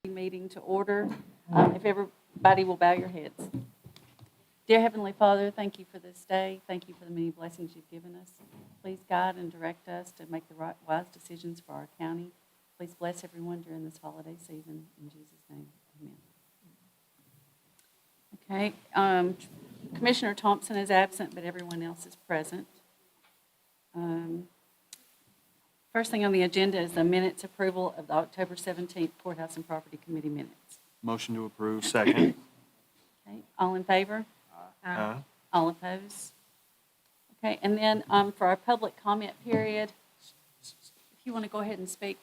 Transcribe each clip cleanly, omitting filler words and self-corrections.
Meeting to order. If everybody will bow your heads. Dear Heavenly Father, thank you for this day. Thank you for the many blessings you've given us. Please guide and direct us to make the right, wise decisions for our county. Please bless everyone during this holiday season. In Jesus' name, amen. Okay. Commissioner Thompson is absent, but everyone else is present. First thing on the agenda is the minutes approval of the October 17th Courthouse and Property Committee minutes. Motion to approve. Second. Okay, all in favor? Aye. All opposed? Okay, and then for our public comment period, if you want to go ahead and speak.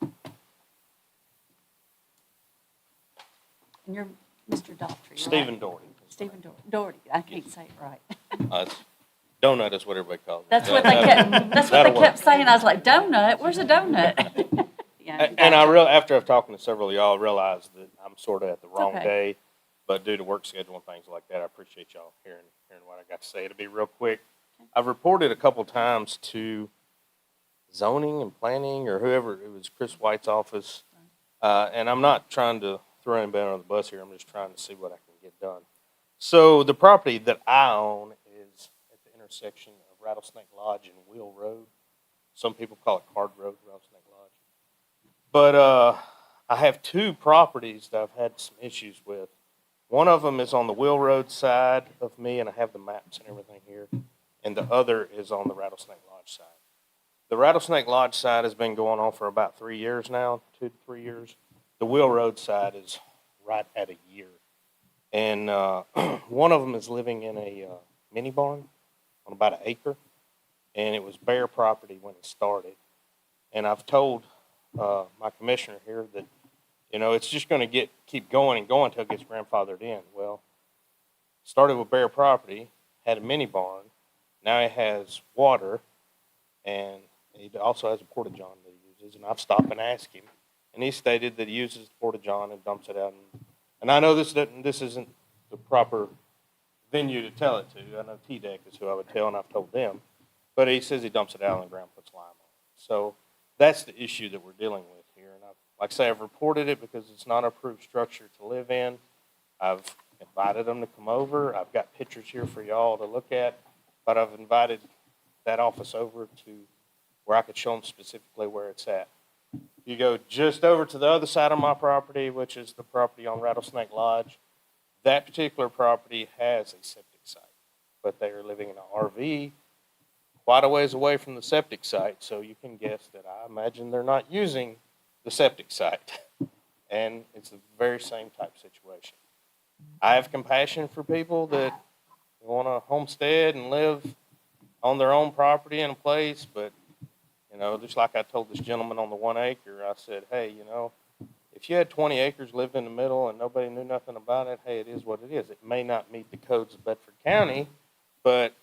And you're Mr. Daughtry, right? Stephen Doherty. Stephen Doherty. I can't say it right. It's donut is what everybody calls it. That's what they kept saying. I was like, donut? Where's a donut? Yeah, And after I've talked to several of y'all, I realized that I'm sort of at the wrong okay. day, but due to work schedule and things like that, I appreciate y'all hearing what I got to say. It'll be real quick. Okay. I've reported a couple times to zoning and planning or whoever, it was Chris White's office, and I'm not trying to throw anybody under the bus here. I'm just trying to see what I can get done. So the property that I own is at the intersection of Rattlesnake Lodge and Wheel Road. Some people call it Card Road, Rattlesnake Lodge. But I have two properties that I've had some issues with. One of them is on the Wheel Road side of me, and I have the maps and everything here. And the other is on the Rattlesnake Lodge side. The Rattlesnake Lodge side has been going on for about 3 years now, 2 to 3 years. The Wheel Road side is right at a year. And one of them is living in a mini barn on about an acre. And it was bare property when it started. And I've told my commissioner here that, it's just going to keep going and going until it gets grandfathered in. Well, started with bare property, had a mini barn. Now he has water, and he also has a porta-john that he uses. And I've stopped and asked him, and he stated that he uses the porta-john and dumps it out. And I know this isn't the proper venue to tell it to. I know T-Deck is who I would tell, and I've told them. But he says he dumps it out on the ground, puts lime on it. So that's the issue that we're dealing with here. And I've reported it because it's not an approved structure to live in. I've invited them to come over. I've got pictures here for y'all to look at. But I've invited that office over to where I could show them specifically where it's at. You go just over to the other side of my property, which is the property on Rattlesnake Lodge. That particular property has a septic site, but they are living in an RV quite a ways away from the septic site, so you can guess that I imagine they're not using the septic site. And it's the very same type situation. I have compassion for people that want to homestead and live on their own property in a place, but just like I told this gentleman on the 1 acre, I said, hey, if you had 20 acres, lived in the middle, and nobody knew nothing about it, hey, it is what it is. It may not meet the codes of Bedford County, but,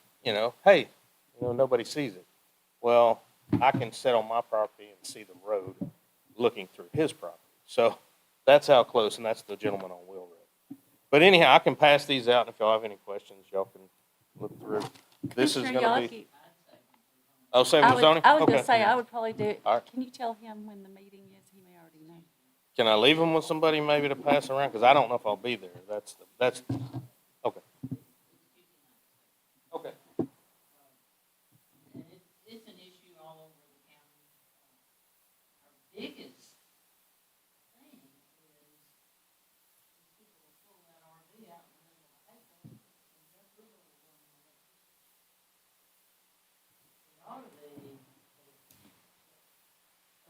hey, nobody sees it. Well, I can sit on my property and see the road looking through his property. So that's how close, and that's the gentleman on Wheel Road. But anyhow, I can pass these out, and if y'all have any questions, y'all can look through. This is going to be... Oh, same with zoning? I was going to say, I would probably do it. All right. Can you tell him when the meeting is? He may already know. Can I leave them with somebody maybe to pass around? Because I don't know if I'll be there. That's okay. Okay. And it's an issue all over the county. Our biggest thing is people will pull that RV out in the middle of a hayfield and just river will run electricity. It ought to be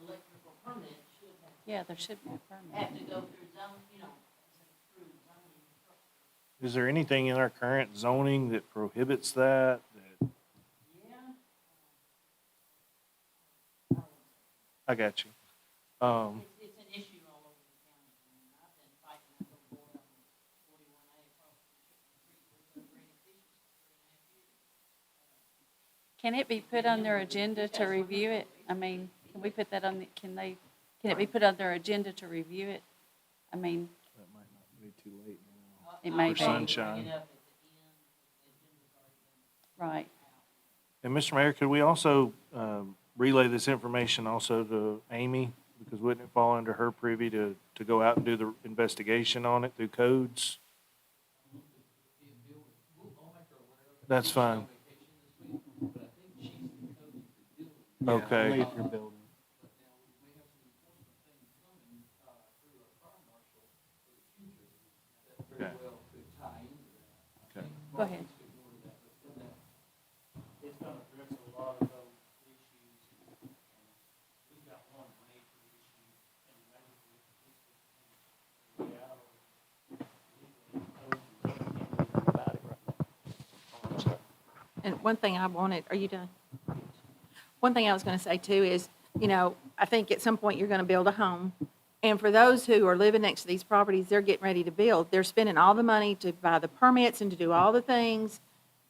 electrical permit should have. Yeah, there should be a permit. Have to go through zone, as an approved zoning structure. Is there anything in our current zoning that prohibits that? Yeah. I got you. It's an issue all over the county. I mean, I've been fighting that little boy on 41A across from Chicken Creek with the Green Fishes for 3.5 years. Can it be put on their agenda to review it? I mean, can we put that on can it be put on their agenda to review it? I mean, That might not be too late now. It may For be. sunshine. Bring it up at the end, the agenda's already been right. out. And Mr. Mayor, could we also relay this information also to Amy? Because wouldn't it fall under her privy to go out and do the investigation on it through codes? That's fine. Okay. Only if you're building. Okay. Okay. Go ahead. It's gonna address a lot of those issues, and we've got one major issue, and maybe this is reality. About it right now. And one thing I wanted, are you done? One thing I was going to say too is, I think at some point you're going to build a home. And for those who are living next to these properties, they're getting ready to build. They're spending all the money to buy the permits and to do all the things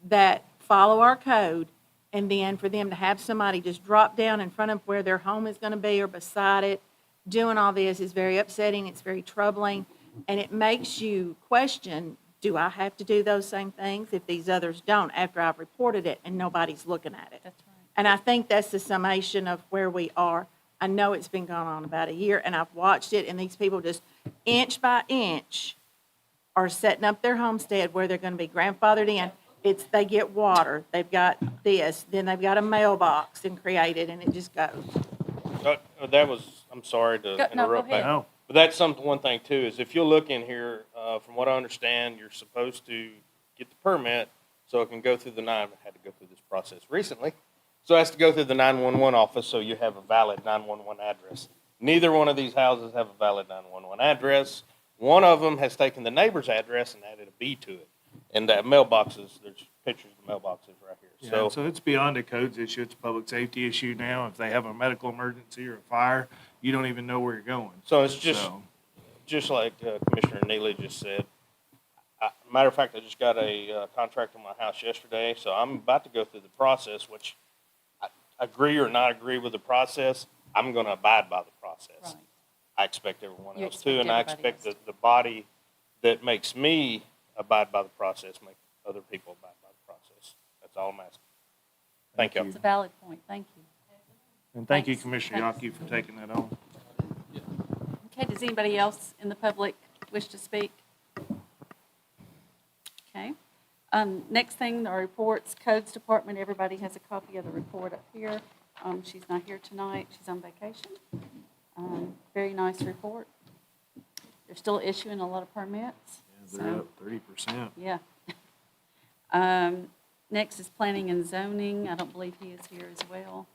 that follow our code. And then for them to have somebody just drop down in front of where their home is going to be or beside it, doing all this is very upsetting. It's very troubling. And it makes you question, do I have to do those same things if these others don't after I've reported it and nobody's looking at it? That's right. And I think that's the summation of where we are. I know it's been going on about a year, and I've watched it, and these people just inch by inch are setting up their homestead where they're going to be grandfathered in. They get water, they've got this, then they've got a mailbox and created, and it just goes. I'm sorry to No, go interrupt ahead. that. No. But that's one thing too, is if you look in here, from what I understand, you're supposed to get the permit so it can go through I had to go through this process recently. So it has to go through the 911 office so you have a valid 911 address. Neither one of these houses have a valid 911 address. One of them has taken the neighbor's address and added a B to it. And that mailboxes, there's pictures of the mailboxes right here. Yeah, so it's beyond a codes issue, it's a public safety issue now. If they have a medical emergency or a fire, you don't even know where you're going. So it's just, So, just like Commissioner Neely just said. Matter of fact, I just got a contract on my house yesterday, so I'm about to go through the process, which I agree or not agree with the process, I'm going to abide by the process. Right. I expect everyone You else to, expect and I everybody expect else the body that makes me abide by the process, make other people abide by the process. That's all I'm asking. Thank you. It's a valid point. Thank you. and thank you, Thanks. Commissioner Thanks. Yaki, for taking that on. Okay, does anybody else in the public wish to speak? Okay. Next thing, our reports, Codes Department, everybody has a copy of the report up here. She's not here tonight, she's on vacation. Very nice report. They're still issuing a lot of permits. Yeah, they're up 30%. Yeah. Next is Planning and Zoning, I don't believe he is here as well.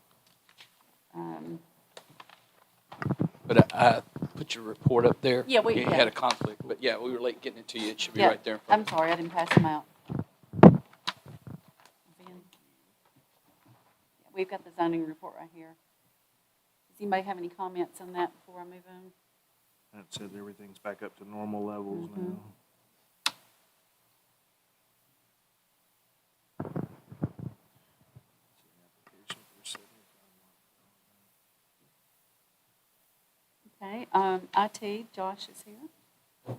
But I put your report up there. Yeah, You had a conflict, but yeah, we were late getting it to you. It should be Yeah, right there in front I'm of you. sorry, I didn't pass them out. We've got the zoning report right here. Does anybody have any comments on that before I move on? That said, everything's back up to normal levels Mhm. now. Okay, IT, Josh is here.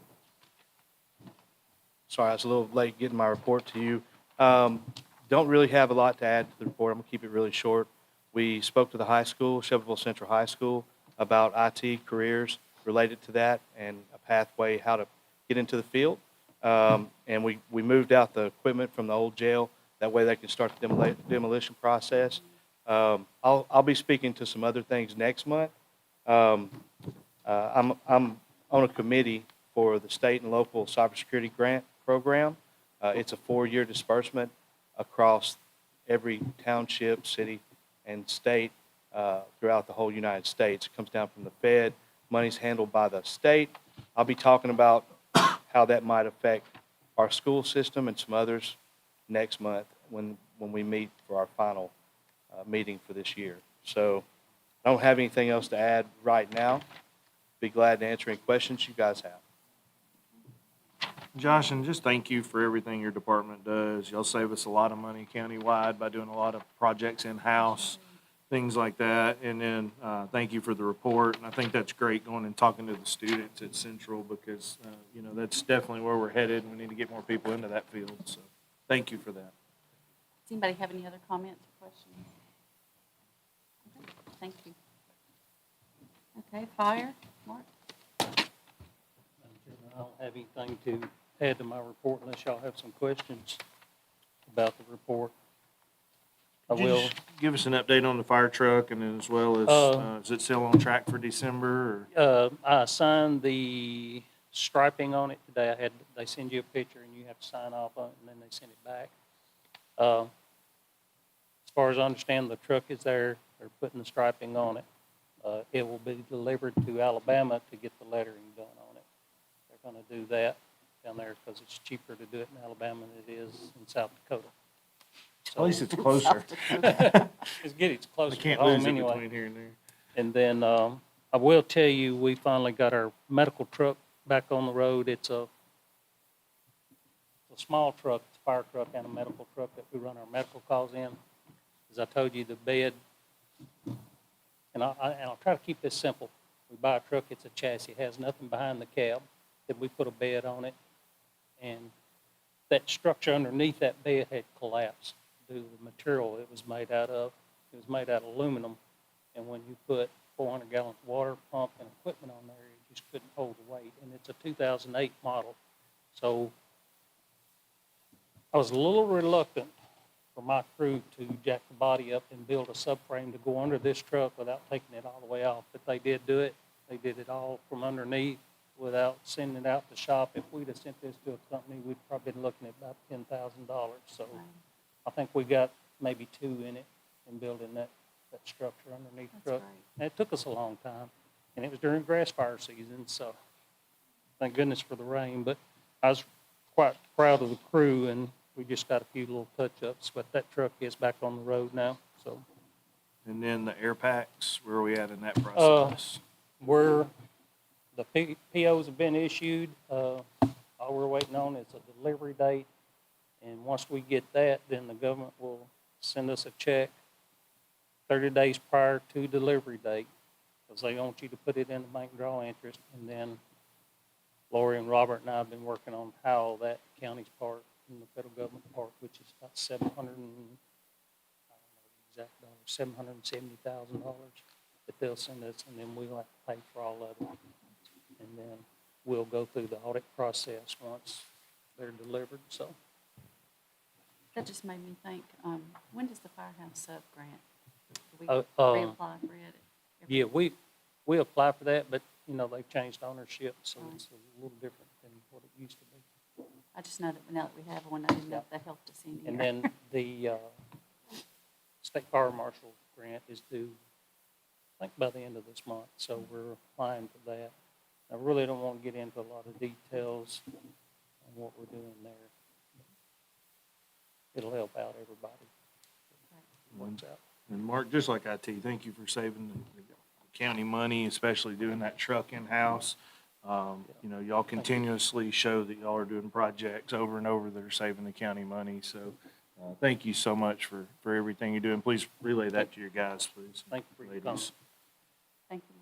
Sorry, I was a little late getting my report to you. Don't really have a lot to add to the report. I'm going to keep it really short. We spoke to the high school, Shelbyville Central High School, about IT careers related to that and a pathway how to get into the field. And we moved out the equipment from the old jail. That way they can start the demolition process. I'll be speaking to some other things next month. I'm on a committee for the state and local cybersecurity grant program. It's a 4-year disbursement across every township, city, and state throughout the whole United States. It comes down from the Fed. Money's handled by the state. I'll be talking about how that might affect our school system and some others next month when we meet for our final meeting for this year. So I don't have anything else to add right now. Be glad to answer any questions you guys have. Josh, and just thank you for everything your department does. Y'all save us a lot of money countywide by doing a lot of projects in-house, things like that. And then thank you for the report. And I think that's great going and talking to the students at Central because, that's definitely where we're headed. We need to get more people into that field. So thank you for that. Does anybody have any other comments or questions? Okay. thank you. Okay, fire, Mark? Madam Chairman, I don't have anything to add to my report unless y'all have some questions about the report. I Could you will, just give us an update on the fire truck and then as well as, is it still on track for December or? I assigned the striping on it today. They send you a picture and you have to sign off on it and then they send it back. As far as I understand, the truck is there. They're putting the striping on it. It will be delivered to Alabama to get the lettering done on it. They're going to do that down there because it's cheaper to do it in Alabama than it is in South Dakota. At least it's closer. It's closer I to can't lose home it anyway. between here and there. And then I will tell you, we finally got our medical truck back on the road. It's a small truck, it's a fire truck and a medical truck that we run our medical calls in. As I told you, the bed, and I'll try to keep this simple. We buy a truck, it's a chassis, it has nothing behind the cab. Then we put a bed on it, and that structure underneath that bed had collapsed due to the material it was made out of. It was made out of aluminum, and when you put 400 gallons of water pump and equipment on there, it just couldn't hold the weight. And it's a 2008 model. So I was a little reluctant for my crew to jack the body up and build a subframe to go under this truck without taking it all the way off. But they did do it. They did it all from underneath without sending it out to shop. If we'd have sent this to a company, we'd probably been looking at about $10,000. So I think we got maybe 2 in it in building that structure underneath the truck. That's great. And it took us a long time, and it was during grass fire season, so thank goodness for the rain. But I was quite proud of the crew, and we just got a few little touch-ups, but that truck is back on the road now, so. And then the air packs, where are we at in that process? The POs have been issued. All we're waiting on is a delivery date. And once we get that, then the government will send us a check 30 days prior to delivery date, because they want you to put it in the bank draw interest. And then Lori and Robert and I have been working on how that county's part and the federal government part, which is about $770,000 that they'll send us, and then we'll have to pay for all of it. And then we'll go through the audit process once they're delivered, so. That just made me think, when does the firehouse sub grant? Do we Uh, reapply for it? Yeah, we apply for that, but, they've changed ownership, so it's a little different than what it used to be. I just know that now that we have one, I didn't know if that helped us any. And then the state fire marshal grant is due, I think, by the end of this month, so we're applying for that. I really don't want to get into a lot of details on what we're doing there. It'll help out everybody. It works out. And Mark, just like IT, thank you for saving the county money, especially doing that truck in-house. Y'all continuously show that y'all are doing projects over and over that are saving the county money. So thank you so much for everything you do. And please relay that to your guys, please. Thank you for your ladies. comment. Thank you.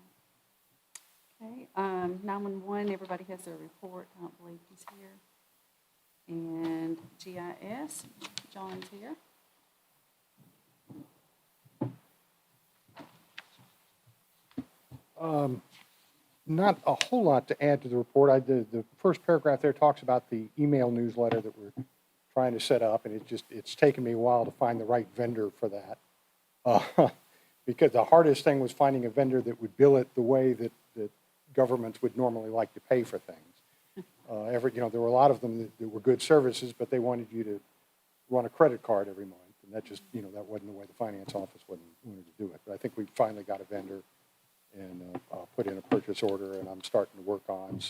Okay, 911, everybody has their report. I don't believe he's here. And GIS, John's here. Not a whole lot to add to the report. The first paragraph there talks about the email newsletter that we're trying to set up, and it's taken me a while to find the right vendor for that. Because the hardest thing was finding a vendor that would bill it the way that governments would normally like to pay for things. There were a lot of them that were good services, but they wanted you to run a credit card every month, and that just, that wasn't the way the finance office wanted to do it. But I think we finally got a vendor and put in a purchase order, and I'm starting to work on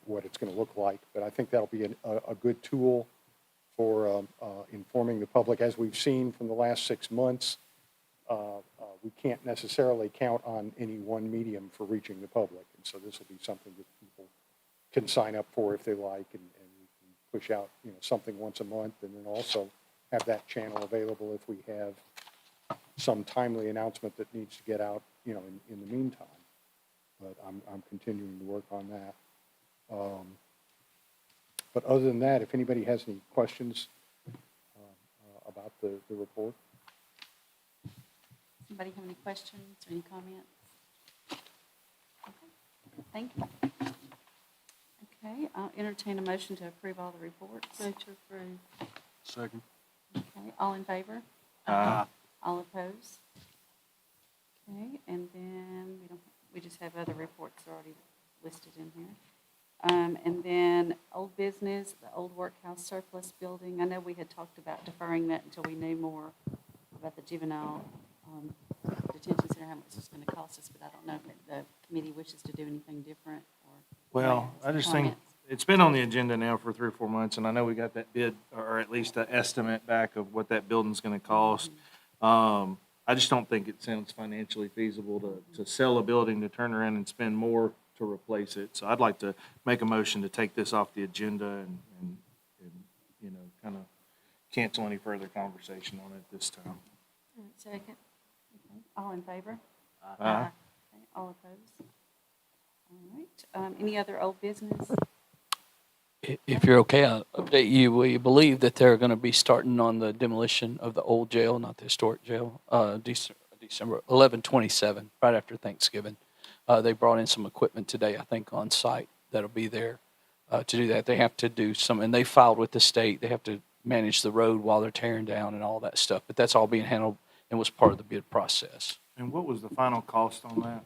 what it's going to look like. But I think that'll be a good tool for informing the public. As we've seen from the last 6 months, we can't necessarily count on any one medium for reaching the public. And so this will be something that people can sign up for if they like, and we can push out something once a month, and then also have that channel available if we have some timely announcement that needs to get out in the meantime. But I'm continuing to work on that. But other than that, if anybody has any questions about the report. Anybody have any questions or any comments? Okay, thank you. Okay, I'll entertain a motion to approve all the reports. Vote to approve. Second. Okay, all in favor? All opposed? Okay, and then we just have other reports already listed in here. And then old business, the old workhouse surplus building. I know we had talked about deferring that until we knew more about the juvenile detention center, how much it's going to cost us, but I don't know if the committee wishes to do anything different or. Well, I just think it's been on the agenda now for 3 or 4 months, and I know we got that bid, or at least an estimate back of what that building's gonna cost. I just don't think it sounds financially feasible to sell a building, to turn around and spend more to replace it. So I'd like to make a motion to take this off the agenda and you know, kind of cancel any further conversation on it this time. Second. Okay, all in favor? Aye. Okay, all opposed? All right, any other old business? If you're okay, I'll update you. We believe that they're going to be starting on the demolition of the old jail, not the historic jail, December 11/27, right after Thanksgiving. They brought in some equipment today, I think, on site that'll be there to do that. They have to do some, and they filed with the state. They have to manage the road while they're tearing down and all that stuff. But that's all being handled and was part of the bid process. And what was the final cost on that?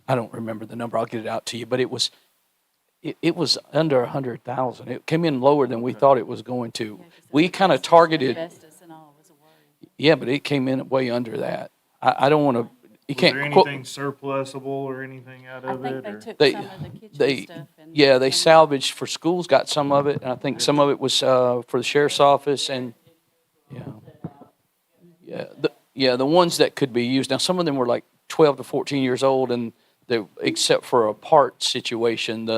I don't remember the number. I'll get it out to you, but it was under 100,000. It came in lower than we thought it was going to. Yeah, 'cause We the kind of asbestos- targeted, Asbestos and all was a worry. yeah, but it came in way under that. I don't want to, you Was can't there quote. anything surplusable or anything out I of think it? they or- took They- some of the kitchen They, stuff and. yeah, they some- salvaged for schools, got some of it, and I think some of it was for the sheriff's office and, the ones that could be used. Now, some of them were like 12 to 14 years old, and they, except for a part situation,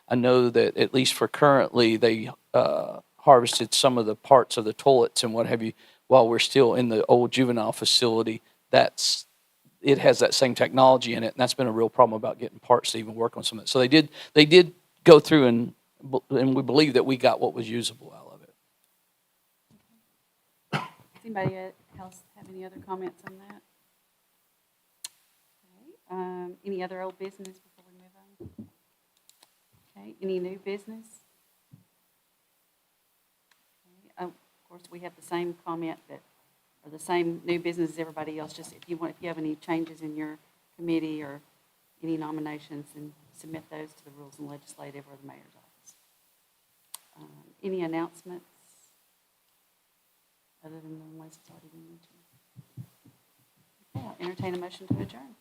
I know that at least for currently, they harvested some of the parts of the toilets and what have you, while we're still in the old juvenile facility. It has that same technology in it, and that's been a real problem about getting parts to even work on some of it. So they did go through and we believe that we got what was usable out of it. Does anybody else have any other comments on that? Okay, any other old business before we move on? Okay, any new business? Okay, of course, we have the same comment or the same new business as everybody else, just if you have any changes in your committee or any nominations, then submit those to the Rules and Legislative or the mayor's office. Any announcements other than the ones that's already been mentioned? Okay, I'll entertain a motion to adjourn.